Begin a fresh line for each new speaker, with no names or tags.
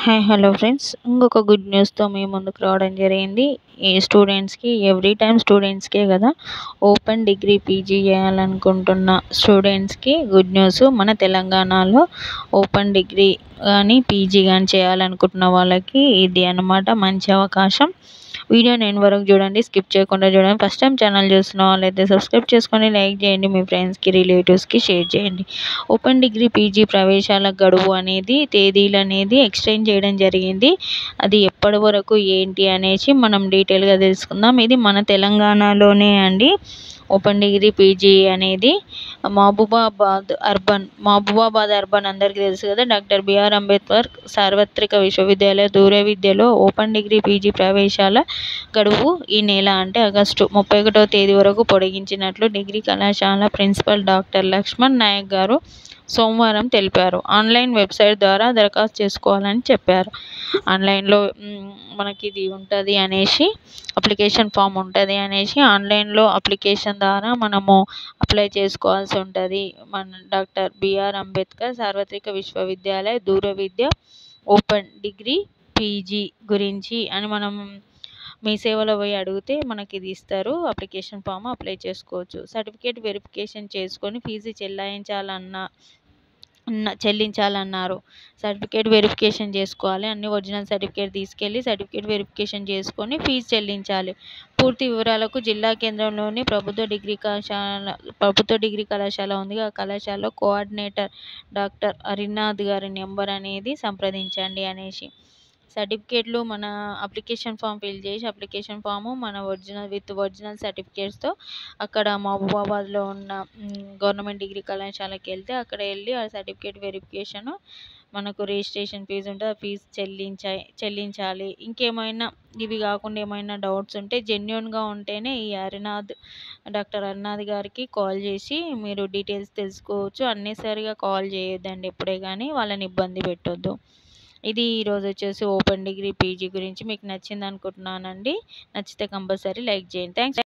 Hi hello friends, ఇంకొక good న్యూస్తో మీ ముందుకు రావడం జరిగింది. ఈ స్టూడెంట్స్కి ఎవ్రీ టైం స్టూడెంట్స్కే కదా ఓపెన్ డిగ్రీ పీజీ చేయాలనుకుంటున్న స్టూడెంట్స్కి గుడ్ న్యూస్. మన తెలంగాణలో ఓపెన్ డిగ్రీ కానీ పీజీ కానీ చేయాలనుకుంటున్న వాళ్ళకి ఇది అన్నమాట మంచి అవకాశం. వీడియో నేను వరకు చూడండి, స్కిప్ చేయకుండా చూడండి. ఫస్ట్ టైం ఛానల్ చూస్తున్న వాళ్ళైతే సబ్స్క్రైబ్ చేసుకొని లైక్ చేయండి, మీ ఫ్రెండ్స్కి రిలేటివ్స్కి షేర్ చేయండి. ఓపెన్ డిగ్రీ పీజీ ప్రవేశాల గడువు అనేది తేదీలు అనేది ఎక్స్టెండ్ చేయడం జరిగింది. అది ఎప్పటి వరకు ఏంటి అనేసి మనం డీటెయిల్గా తెలుసుకుందాం. ఇది మన తెలంగాణలోనే అండి. ఓపెన్ డిగ్రీ పీజీ అనేది మహబూబాబాద్ అర్బన్ అందరికీ తెలుసు కదా. డాక్టర్ బిఆర్ అంబేద్కర్ సార్వత్రిక విశ్వవిద్యాలయ దూర విద్యలో ఓపెన్ డిగ్రీ పీజీ ప్రవేశాల గడువు ఈ నెల అంటే ఆగస్టు 31వ తేదీ వరకు పొడిగించినట్లు డిగ్రీ కళాశాల ప్రిన్సిపల్ డాక్టర్ లక్ష్మణ్ నాయక్ గారు సోమవారం తెలిపారు. ఆన్లైన్ వెబ్సైట్ ద్వారా దరఖాస్తు చేసుకోవాలని చెప్పారు. ఆన్లైన్లో మనకి ఇది ఉంటుంది అనేసి, అప్లికేషన్ ఫామ్ ఉంటుంది అనేసి ఆన్లైన్లో అప్లికేషన్ ద్వారా మనము అప్లై చేసుకోవాల్సి ఉంటుంది. మన డాక్టర్ బిఆర్ అంబేద్కర్ సార్వత్రిక విశ్వవిద్యాలయ దూర విద్య ఓపెన్ డిగ్రీ పీజీ గురించి అని మనం మీ సేవలో పోయి అడిగితే మనకి ఇది ఇస్తారు. అప్లికేషన్ ఫామ్ అప్లై చేసుకోవచ్చు. సర్టిఫికేట్ వెరిఫికేషన్ చేసుకొని ఫీజు చెల్లించాలన్నారు. సర్టిఫికేట్ వెరిఫికేషన్ చేసుకోవాలి. అన్ని ఒరిజినల్ సర్టిఫికేట్ తీసుకెళ్ళి సర్టిఫికేట్ వెరిఫికేషన్ చేసుకొని ఫీజు చెల్లించాలి. పూర్తి వివరాలకు జిల్లా కేంద్రంలోని ప్రభుత్వ డిగ్రీ కళాశాల ఉంది. ఆ కళాశాలలో కోఆర్డినేటర్ డాక్టర్ హరినాథ్ గారి నెంబర్ అనేది సంప్రదించండి అనేసి. సర్టిఫికేట్లు మన అప్లికేషన్ ఫామ్ ఫిల్ చేసి అప్లికేషన్ ఫాము మన ఒరిజినల్ సర్టిఫికేట్స్తో అక్కడ మహబూబాబాద్లో ఉన్న గవర్నమెంట్ డిగ్రీ కళాశాలకి వెళ్తే అక్కడ వెళ్ళి ఆ సర్టిఫికేట్ వెరిఫికేషన్ మనకు రిజిస్ట్రేషన్ ఫీజు ఉంటుంది. ఆ ఫీజు చెల్లించాలి. ఇంకేమైనా ఇవి కాకుండా ఏమైనా డౌట్స్ ఉంటే జెన్యున్గా ఉంటేనే ఈ డాక్టర్ హరినాథ్ గారికి కాల్ చేసి మీరు డీటెయిల్స్ తెలుసుకోవచ్చు. అన్నెసరిగా కాల్ చేయొద్దండి ఎప్పుడే కానీ, వాళ్ళని ఇబ్బంది పెట్టొద్దు. ఇది ఈరోజు వచ్చేసి ఓపెన్ డిగ్రీ పీజీ గురించి. మీకు నచ్చింది అనుకుంటున్నానండి. నచ్చితే కంపల్సరీ లైక్ చేయండి. థ్యాంక్స్.